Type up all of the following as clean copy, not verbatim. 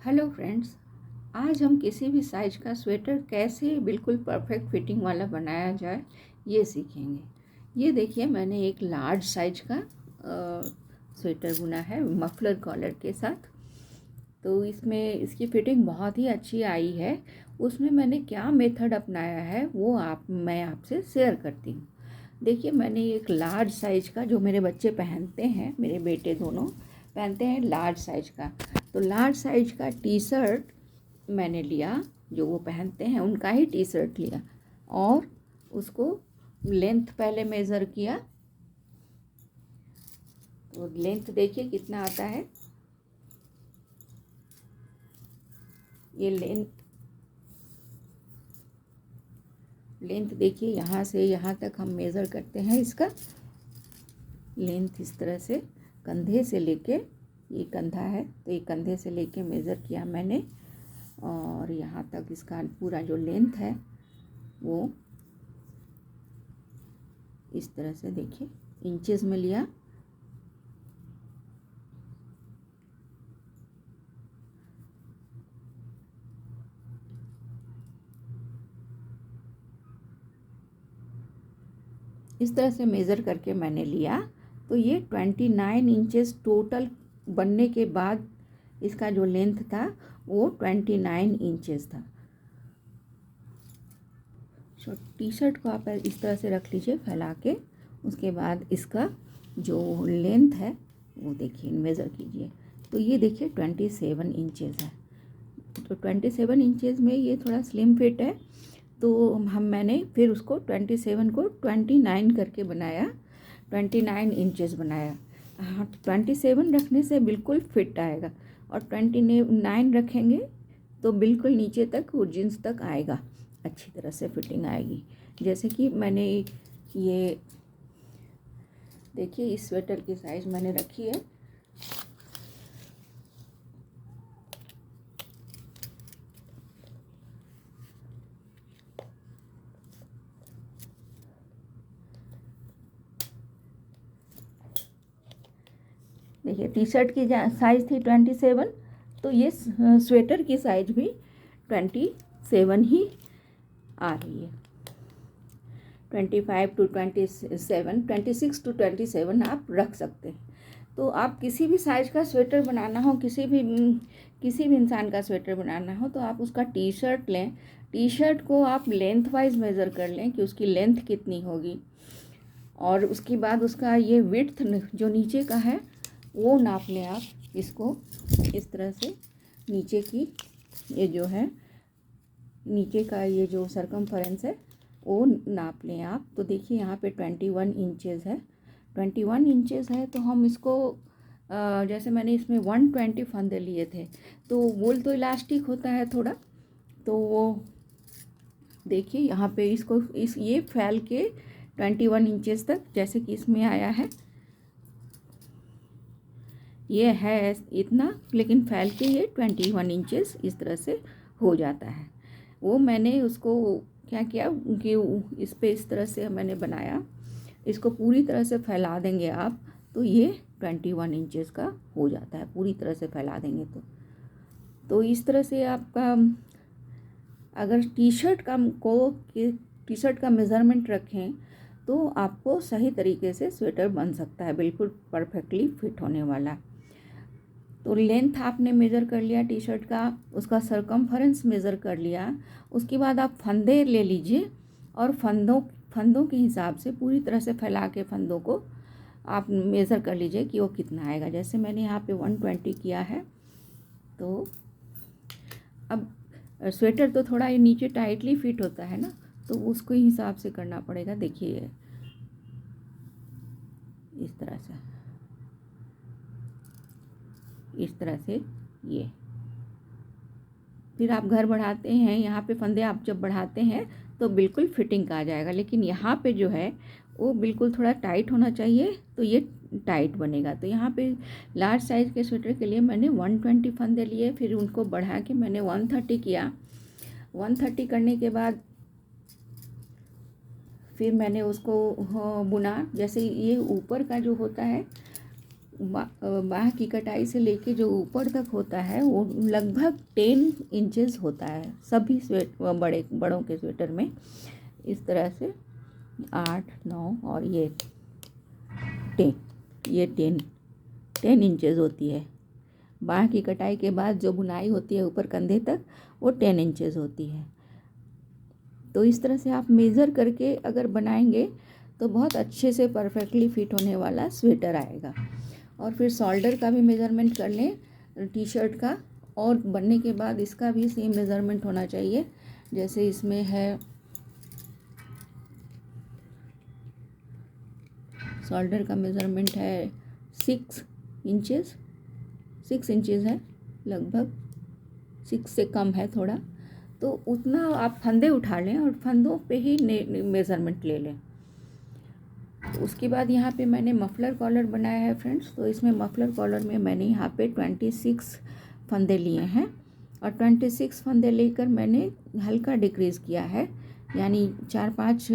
Hello friends. आज हम किसी भी साइज का स्वेटर कैसे बिल्कुल परफेक्ट फिटिंग वाला बनाया जाए ये सीखेंगे। ये देखिए, मैंने एक लार्ज साइज का स्वेटर बुना है मफलर कॉलर के साथ। तो इसमें इसकी फिटिंग बहुत ही अच्छी आई है। उसमें मैंने क्या मेथड अपनाया है वो मैं आपसे शेयर करती हूँ। देखिए, मैंने एक लार्ज साइज का, जो मेरे बच्चे पहनते हैं, मेरे बेटे दोनों पहनते हैं लार्ज साइज का, तो लार्ज साइज का टी शर्ट मैंने लिया। जो वो पहनते हैं उनका ही टी शर्ट लिया और उसको लेंथ पहले मेज़र किया। तो लेंथ देखिए कितना आता है। ये लेंथ देखिए, यहाँ से यहाँ तक हम मेज़र करते हैं। इसका लेंथ इस तरह से कंधे से लेके, ये कंधा है तो ये कंधे से लेके मेज़र किया मैंने, और यहाँ तक इसका पूरा जो लेंथ है वो इस तरह से देखिए इंचेस में लिया। इस तरह से मेज़र करके मैंने लिया। तो ये 29 इंचेस टोटल बनने के बाद इसका जो लेंथ था वो 29 इंचेस था। टी शर्ट को आप इस तरह से रख लीजिए फैला के। उसके बाद इसका जो लेंथ है वो देखिए मेज़र कीजिए। तो ये देखिए 27 इंचेस है। तो 27 इंचेस में ये थोड़ा स्लिम फिट है। तो मैंने फिर उसको 27 को 29 करके बनाया, 29 इंचेस बनाया। हाँ, 27 रखने से बिल्कुल फिट आएगा, और 29 रखेंगे तो बिल्कुल नीचे तक वो जींस तक आएगा, अच्छी तरह से फिटिंग आएगी। जैसे कि मैंने ये देखिए, इस स्वेटर की साइज़ मैंने रखी है। देखिए, टी शर्ट की साइज़ थी 27, तो ये स्वेटर की साइज़ भी 27 ही आ रही है। 25 to 27, 26 to 27 आप रख सकते हैं। तो आप किसी भी साइज़ का स्वेटर बनाना हो, किसी भी इंसान का स्वेटर बनाना हो, तो आप उसका टी शर्ट लें। टी शर्ट को आप लेंथ वाइज मेज़र कर लें कि उसकी लेंथ कितनी होगी, और उसके बाद उसका ये विड्थ जो नीचे का है वो नाप लें आप। इसको इस तरह से नीचे की ये जो है, नीचे का ये जो सरकमफेरेंस है वो नाप लें आप। तो देखिए यहाँ पे 21 इंचेस है। 21 इंचेस है तो हम इसको जैसे मैंने इसमें 120 फंदे लिए थे, तो वूल तो इलास्टिक होता है थोड़ा, तो वो देखिए यहाँ पे इसको ये फैल के 21 इंचेस तक, जैसे कि इसमें आया है, ये है इतना, लेकिन फैल के ये 21 इंचेस इस तरह से हो जाता है। वो मैंने उसको क्या किया कि इस पे इस तरह से मैंने बनाया। इसको पूरी तरह से फैला देंगे आप तो ये 21 इंचेस का हो जाता है, पूरी तरह से फैला देंगे तो इस तरह से आपका, अगर टी शर्ट का मेज़रमेंट रखें तो आपको सही तरीके से स्वेटर बन सकता है, बिल्कुल परफेक्टली फिट होने वाला। तो लेंथ आपने मेज़र कर लिया टी शर्ट का, उसका सरकमफेरेंस मेज़र कर लिया। उसके बाद आप फंदे ले लीजिए और फंदों के हिसाब से पूरी तरह से फैला के फंदों को आप मेज़र कर लीजिए कि वो कितना आएगा। जैसे मैंने यहाँ पे 120 किया है। तो अब स्वेटर तो थोड़ा ये नीचे टाइटली फिट होता है ना, तो उसको ही हिसाब से करना पड़ेगा। देखिए इस तरह से, इस तरह से ये फिर आप घर बढ़ाते हैं, यहाँ पे फंदे आप जब बढ़ाते हैं तो बिल्कुल फिटिंग का आ जाएगा। लेकिन यहाँ पे जो है वो बिल्कुल थोड़ा टाइट होना चाहिए, तो ये टाइट बनेगा। तो यहाँ पे लार्ज साइज़ के स्वेटर के लिए मैंने 120 फंदे लिए, फिर उनको बढ़ा के मैंने 130 किया। 130 करने के बाद फिर मैंने उसको बुना। जैसे ये ऊपर का जो होता है बाह की कटाई से लेके जो ऊपर तक होता है वो लगभग 10 इंचेस होता है सभी बड़ों के स्वेटर में। इस तरह से 8, 9 और ये 10, ये 10 इंचेस होती है। बाह की कटाई के बाद जो बुनाई होती है ऊपर कंधे तक वो 10 इंचेस होती है। तो इस तरह से आप मेज़र करके अगर बनाएंगे तो बहुत अच्छे से परफेक्टली फिट होने वाला स्वेटर आएगा। और फिर शोल्डर का भी मेज़रमेंट कर लें टी शर्ट का, और बनने के बाद इसका भी सेम मेज़रमेंट होना चाहिए। जैसे इसमें है शोल्डर का मेज़रमेंट है 6 इंचेस, 6 इंचेस है, लगभग 6 से कम है थोड़ा। तो उतना आप फंदे उठा लें और फंदों पे ही मेज़रमेंट ले लें। तो उसके बाद यहाँ पे मैंने मफलर कॉलर बनाया है फ्रेंड्स। तो इसमें मफलर कॉलर में मैंने यहाँ पे 26 फंदे लिए हैं, और 26 फंदे लेकर मैंने हल्का डिक्रीज़ किया है, यानी 4-5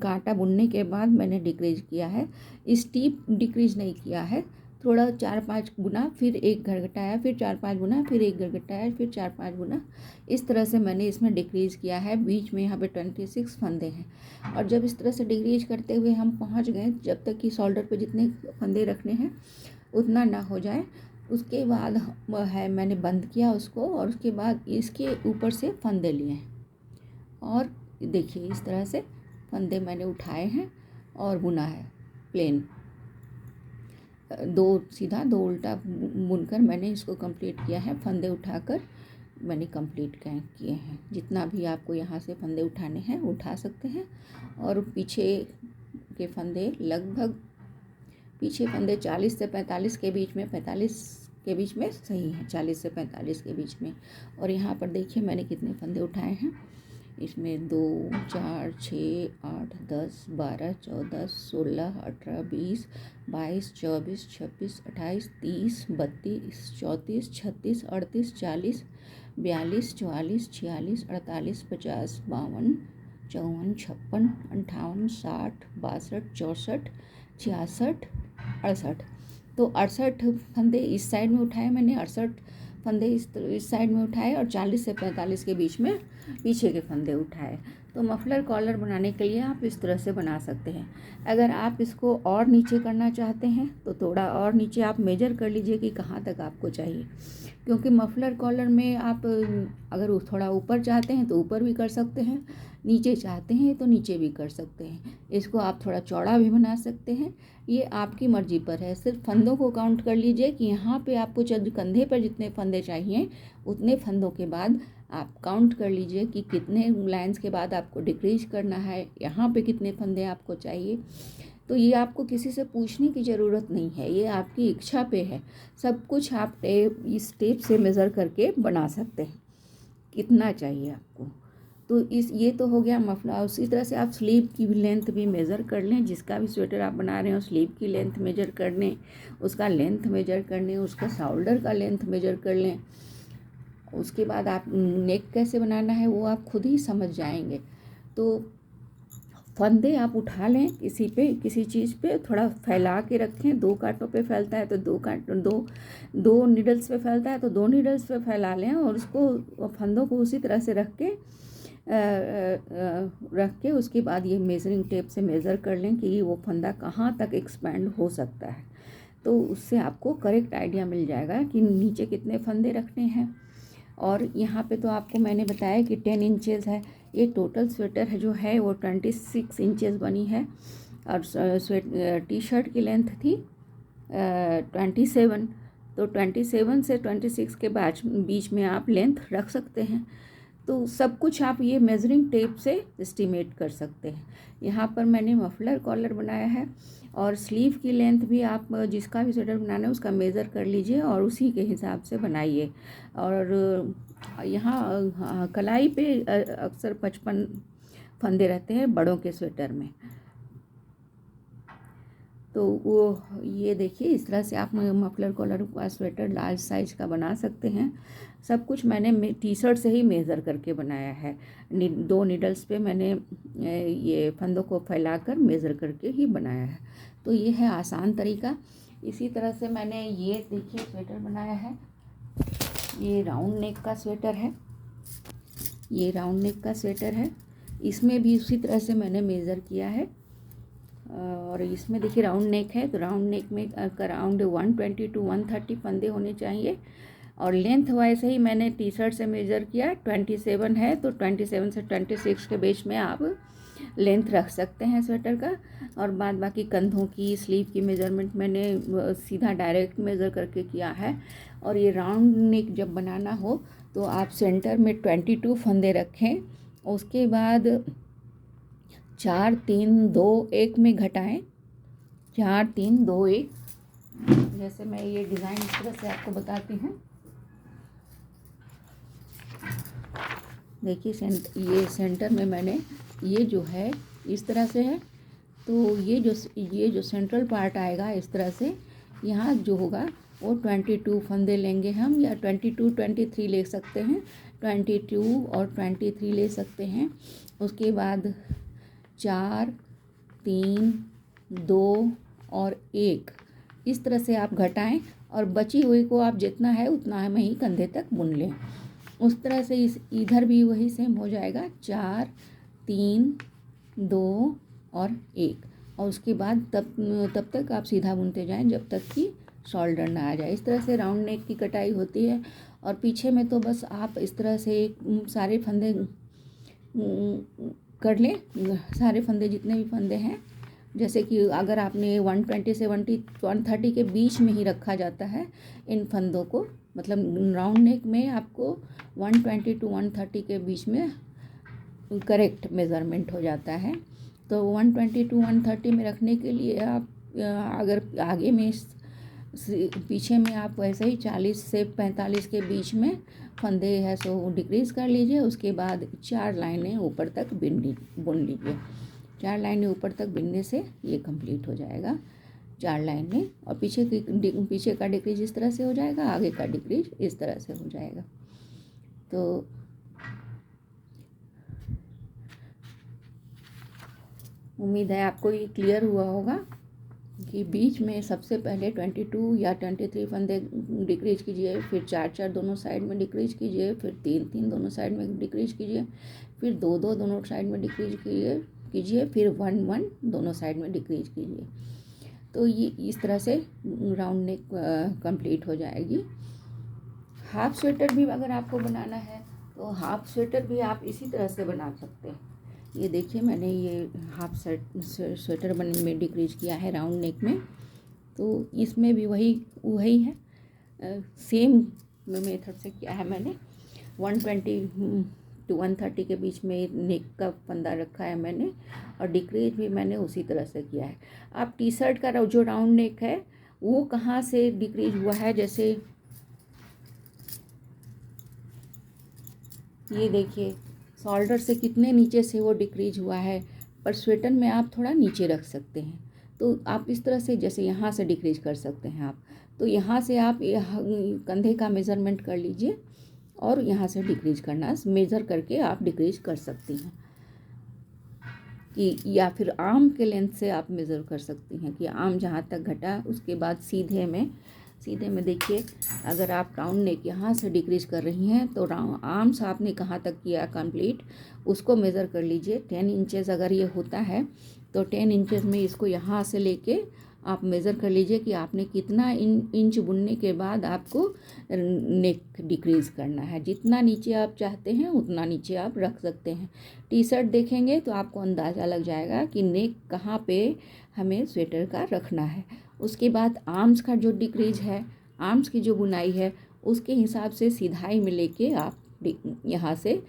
कांटा बुनने के बाद मैंने डिक्रीज़ किया है। स्टीप डिक्रीज़ नहीं किया है, थोड़ा 4-5 बुना, फिर एक घर घटाया, फिर 4-5 बुना, फिर एक घर घटाया, फिर 4-5 बुना। इस तरह से मैंने इसमें डिक्रीज़ किया है। बीच में यहाँ पे 26 फंदे हैं, और जब इस तरह से डिक्रीज करते हुए हम पहुँच गए, जब तक कि शोल्डर पे जितने फंदे रखने हैं उतना ना हो जाए, उसके बाद है मैंने बंद किया उसको, और उसके बाद इसके ऊपर से फंदे लिए हैं। और देखिए इस तरह से फंदे मैंने उठाए हैं और बुना है प्लेन, 2 सीधा 2 उल्टा बुनकर मैंने इसको कंप्लीट किया है। फंदे उठाकर मैंने कंप्लीट किए हैं। जितना भी आपको यहाँ से फंदे उठाने हैं उठा सकते हैं। और पीछे के फंदे लगभग, पीछे फंदे 40 से 45 के बीच में, 45 के बीच में सही है, 40 से 45 के बीच में। और यहाँ पर देखिए मैंने कितने फंदे उठाए हैं। इसमें 2, 4, 6, 8, 10, 12, 14, 16, 18, 20, 22, 24, 26, 28, 30, 32, 34, 36, 38, 40, 42, 44, 46, 48, 50, 52, 54, 56, 58, 60, 62, 64, 66, 68। तो 68 फंदे इस साइड में उठाए मैंने, 68 फंदे इस साइड में उठाए, और 40 से 45 के बीच में पीछे के फंदे उठाए। तो मफलर कॉलर बनाने के लिए आप इस तरह से बना सकते हैं। अगर आप इसको और नीचे करना चाहते हैं तो थोड़ा और नीचे आप मेजर कर लीजिए कि कहाँ तक आपको चाहिए, क्योंकि मफलर कॉलर में आप अगर थोड़ा ऊपर चाहते हैं तो ऊपर भी कर सकते हैं, नीचे चाहते हैं तो नीचे भी कर सकते हैं। इसको आप थोड़ा चौड़ा भी बना सकते हैं, ये आपकी मर्ज़ी पर है। सिर्फ फंदों को काउंट कर लीजिए कि यहाँ पे आपको कंधे पर जितने फंदे चाहिए उतने फंदों के बाद आप काउंट कर लीजिए कि कितने लाइंस के बाद आपको डिक्रीज करना है, यहाँ पे कितने फंदे आपको चाहिए। तो ये आपको किसी से पूछने की ज़रूरत नहीं है, ये आपकी इच्छा पे है। सब कुछ आप इस टेप से मेज़र करके बना सकते हैं कितना चाहिए आपको। तो ये तो हो गया मफलर। उसी तरह से आप स्लीव की भी लेंथ भी मेज़र कर लें, जिसका भी स्वेटर आप बना रहे हो स्लीव की लेंथ मेजर कर लें, उसका लेंथ मेजर कर लें, उसका शोल्डर का लेंथ मेजर कर लें। उसके बाद आप नेक कैसे बनाना है वो आप खुद ही समझ जाएंगे। तो फंदे आप उठा लें, किसी चीज़ पे थोड़ा फैला के रखें। 2 कांटों पे फैलता है तो 2 नीडल्स पे फैलता है तो 2 नीडल्स पे फैला लें, और उसको फंदों को उसी तरह से रख के उसके बाद ये मेजरिंग टेप से मेज़र कर लें कि वो फंदा कहाँ तक एक्सपैंड हो सकता है। तो उससे आपको करेक्ट आइडिया मिल जाएगा कि नीचे कितने फंदे रखने हैं। और यहाँ पे तो आपको मैंने बताया कि 10 इंचेस है। ये टोटल स्वेटर है जो है वो 26 इंचेस बनी है, और टी शर्ट की लेंथ थी 27। तो 27 से 26 के बीच में आप लेंथ रख सकते हैं। तो सब कुछ आप ये मेजरिंग टेप से एस्टिमेट कर सकते हैं। यहाँ पर मैंने मफलर कॉलर बनाया है, और स्लीव की लेंथ भी आप जिसका भी स्वेटर बनाना है उसका मेज़र कर लीजिए और उसी के हिसाब से बनाइए। और यहाँ कलाई पे अक्सर 55 फंदे रहते हैं बड़ों के स्वेटर में। तो वो ये देखिए इस तरह से आप मफलर कॉलर का स्वेटर लार्ज साइज का बना सकते हैं। सब कुछ मैंने टी शर्ट से ही मेज़र करके बनाया है। 2 नीडल्स पे मैंने ये फंदों को फैलाकर मेज़र करके ही बनाया है। तो ये है आसान तरीका। इसी तरह से मैंने ये देखिए स्वेटर बनाया है। ये राउंड नेक का स्वेटर है, ये राउंड नेक का स्वेटर है। इसमें भी उसी तरह से मैंने मेज़र किया है। और इसमें देखिए राउंड नेक है, तो राउंड नेक में अराउंड 120 टू 130 फंदे होने चाहिए। और लेंथ वाइज ही मैंने टी शर्ट से मेज़र किया, 27 है तो 27 से 26 के बीच में आप लेंथ रख सकते हैं स्वेटर का। और बाद बाकी कंधों की, स्लीव की मेज़रमेंट मैंने सीधा डायरेक्ट मेज़र करके किया है। और ये राउंड नेक जब बनाना हो तो आप सेंटर में 22 फंदे रखें, उसके बाद 4 3 2 1 में घटाएं, 4 3 2 1। जैसे मैं ये डिज़ाइन इस तरह से आपको बताती हूँ। देखिए ये सेंटर में मैंने, ये जो है इस तरह से है, तो ये जो सेंट्रल पार्ट आएगा इस तरह से, यहाँ जो होगा वो 22 फंदे लेंगे हम, या 22 23 ले सकते हैं, 22 और 23 ले सकते हैं। उसके बाद 4 3 2 और 1 इस तरह से आप घटाएं, और बची हुई को आप जितना है उतना में ही कंधे तक बुन लें। उस तरह से इधर भी वही सेम हो जाएगा, 4 3 2 और 1। और उसके बाद तब तक आप सीधा बुनते जाएं जब तक कि शोल्डर ना आ जाए। इस तरह से राउंड नेक की कटाई होती है। और पीछे में तो बस आप इस तरह से सारे फंदे कर लें, सारे फंदे जितने भी फंदे हैं। जैसे कि अगर आपने 120 से 130 के बीच में ही रखा जाता है इन फंदों को, मतलब राउंड नेक में आपको 120 टू 130 के बीच में करेक्ट मेज़रमेंट हो जाता है। तो 120 टू 130 में रखने के लिए आप अगर आगे में पीछे में आप वैसे ही 40 से 45 के बीच में फंदे है सो डिक्रीज़ कर लीजिए। उसके बाद 4 लाइनें ऊपर तक बुन लीजिए। 4 लाइनें ऊपर तक बुनने से ये कंप्लीट हो जाएगा, 4 लाइनें। और पीछे का डिक्रीज इस तरह से हो जाएगा, आगे का डिक्रीज इस तरह से हो जाएगा। तो उम्मीद है आपको ये क्लियर हुआ होगा कि बीच में सबसे पहले 22 या 23 फंदे डिक्रीज कीजिए, फिर 4 4 दोनों साइड में डिक्रीज कीजिए, फिर 3 3 दोनों साइड में डिक्रीज कीजिए, फिर 2 2 दोनों साइड में डिक्रीज कीजिए, फिर 1 1 दोनों साइड में डिक्रीज कीजिए। तो ये इस तरह से राउंड नेक कंप्लीट हो जाएगी। हाफ स्वेटर भी अगर आपको बनाना है तो हाफ स्वेटर भी आप इसी तरह से बना सकते हैं। ये देखिए मैंने ये हाफ स्वेटर में डिक्रीज किया है राउंड नेक में। तो इसमें भी वही है, सेम मेथड से किया है मैंने। 120 टू 130 के बीच में नेक का फंदा रखा है मैंने, और डिक्रीज भी मैंने उसी तरह से किया है। आप टी शर्ट का जो राउंड नेक है वो कहाँ से डिक्रीज हुआ है, जैसे ये देखिए शोल्डर से कितने नीचे से वो डिक्रीज हुआ है, पर स्वेटर में आप थोड़ा नीचे रख सकते हैं। तो आप इस तरह से जैसे यहाँ से डिक्रीज कर सकते हैं आप, तो यहाँ से आप कंधे का मेज़रमेंट कर लीजिए और यहाँ से डिक्रीज करना, मेज़र करके आप डिक्रीज कर सकती हैं। कि या फिर आर्म के लेंथ से आप मेज़र कर सकती हैं कि आर्म जहाँ तक घटा, उसके बाद सीधे में देखिए अगर आप राउंड नेक यहाँ से डिक्रीज कर रही हैं तो आर्म्स आपने कहाँ तक किया कंप्लीट, उसको मेज़र कर लीजिए। 10 इंचेस अगर ये होता है तो 10 इंचेस में इसको यहाँ से लेके आप मेज़र कर लीजिए कि आपने कितना इंच बुनने के बाद आपको नेक डिक्रीज़ करना है। जितना नीचे आप चाहते हैं उतना नीचे आप रख सकते हैं। टी शर्ट देखेंगे तो आपको अंदाज़ा लग जाएगा कि नेक कहाँ पे हमें स्वेटर का रखना है। उसके बाद आर्म्स का जो डिक्रीज है, आर्म्स की जो बुनाई है, उसके हिसाब से सीधाई में लेके आप यहाँ से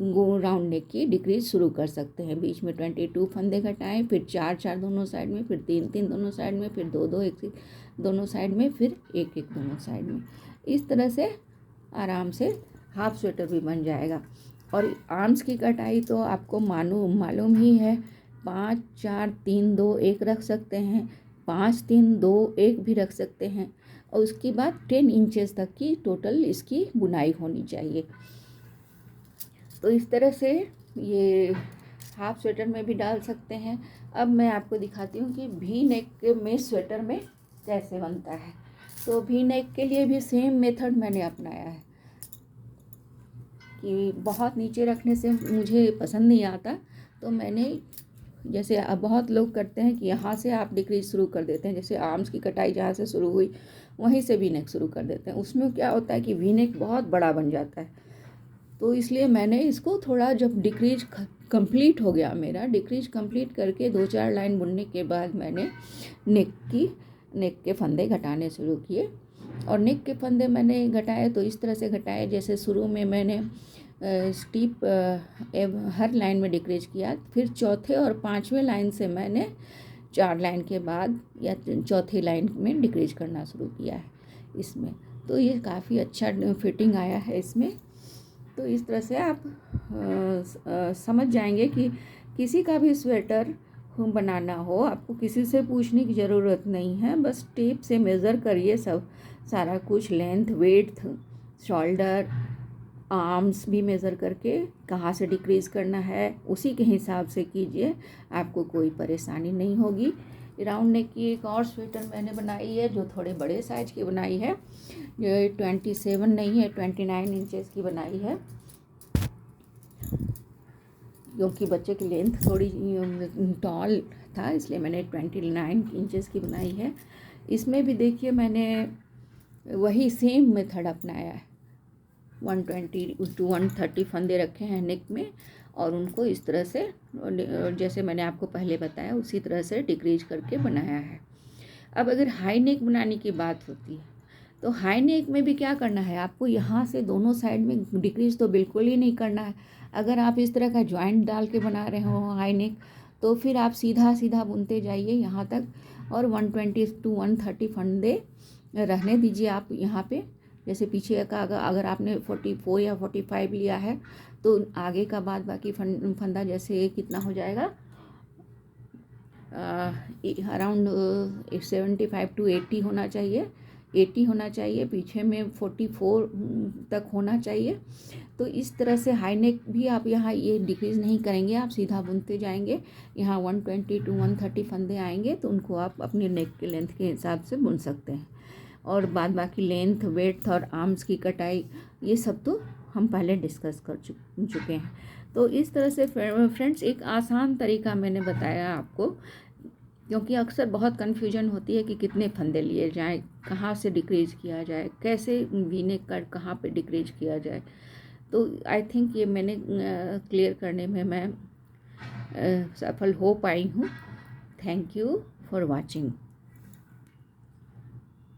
राउंड नेक की डिक्रीज शुरू कर सकते हैं। बीच में 22 फंदे घटाएं, फिर 4 4 दोनों साइड में, फिर 3 3 दोनों साइड में, फिर 2 2 1 दोनों साइड में, फिर 1 1 दोनों साइड में। इस तरह से आराम से हाफ स्वेटर भी बन जाएगा। और आर्म्स की कटाई तो आपको मालूम ही है, 5 4 3 2 1 रख सकते हैं, 5 3 2 1 भी रख सकते हैं। और उसके बाद 10 इंचेस तक की टोटल इसकी बुनाई होनी चाहिए। तो इस तरह से ये हाफ स्वेटर में भी डाल सकते हैं। अब मैं आपको दिखाती हूँ कि वी नेक में स्वेटर में कैसे बनता है। तो वी नेक के लिए भी सेम मेथड मैंने अपनाया है कि बहुत नीचे रखने से मुझे पसंद नहीं आता। तो मैंने जैसे अब बहुत लोग करते हैं कि यहाँ से आप डिक्रीज शुरू कर देते हैं, जैसे आर्म्स की कटाई जहाँ से शुरू हुई वहीं से वी नेक शुरू कर देते हैं। उसमें क्या होता है कि वी नेक बहुत बड़ा बन जाता है। तो इसलिए मैंने इसको थोड़ा, जब डिक्रीज कंप्लीट हो गया मेरा, डिक्रीज कंप्लीट करके 2-4 लाइन बुनने के बाद मैंने नेक के फंदे घटाने शुरू किए। और नेक के फंदे मैंने घटाए तो इस तरह से घटाए, जैसे शुरू में मैंने स्टीप हर लाइन में डिक्रीज किया, फिर चौथे और पांचवें लाइन से मैंने 4 लाइन के बाद या चौथी लाइन में डिक्रीज करना शुरू किया है इसमें। तो ये काफ़ी अच्छा फिटिंग आया है इसमें। तो इस तरह से आप समझ जाएंगे कि किसी का भी स्वेटर बनाना हो, आपको किसी से पूछने की ज़रूरत नहीं है, बस टेप से मेज़र करिए सारा कुछ, लेंथ, विड्थ, शोल्डर, आर्म्स भी मेज़र करके कहाँ से डिक्रीज करना है उसी के हिसाब से कीजिए, आपको कोई परेशानी नहीं होगी। राउंड नेक की एक और स्वेटर मैंने बनाई है जो थोड़े बड़े साइज की बनाई है, ये 27 नहीं है 29 इंचेस की बनाई है, क्योंकि बच्चे की लेंथ थोड़ी टॉल था इसलिए मैंने 29 इंचेस की बनाई है। इसमें भी देखिए मैंने वही सेम मेथड अपनाया है। 120 to 130 फंदे रखे हैं नेक में और उनको इस तरह से, जैसे मैंने आपको पहले बताया उसी तरह से डिक्रीज करके बनाया है। अब अगर हाई नेक बनाने की बात होती है तो हाई नेक में भी क्या करना है, आपको यहाँ से दोनों साइड में डिक्रीज तो बिल्कुल ही नहीं करना है। अगर आप इस तरह का जॉइंट डाल के बना रहे हो हाई नेक, तो फिर आप सीधा सीधा बुनते जाइए यहाँ तक और 120 to 130 फंदे रहने दीजिए आप यहाँ पे। जैसे पीछे का अगर आपने 44 या 45 लिया है तो आगे का बाद बाकी फंदा जैसे कितना हो जाएगा, अराउंड 75 to 80 होना चाहिए, 80 होना चाहिए, पीछे में 44 तक होना चाहिए। तो इस तरह से हाई नेक भी आप यहाँ ये डिक्रीज़ नहीं करेंगे, आप सीधा बुनते जाएंगे। यहाँ 120 to 130 फंदे आएंगे तो उनको आप अपने नेक के लेंथ के हिसाब से बुन सकते हैं। और बाद बाकी लेंथ, वेड्थ और आर्म्स की कटाई ये सब तो हम पहले डिस्कस कर चुके हैं। तो इस तरह से फ्रेंड्स एक आसान तरीका मैंने बताया आपको, क्योंकि अक्सर बहुत कन्फ्यूजन होती है कि कितने फंदे लिए जाएं, कहाँ से डिक्रीज किया जाए, कैसे वी नेक कर कहाँ पे डिक्रीज किया जाए। तो आई थिंक ये मैंने क्लियर करने में मैं सफल हो पाई हूँ। Thank you for watching.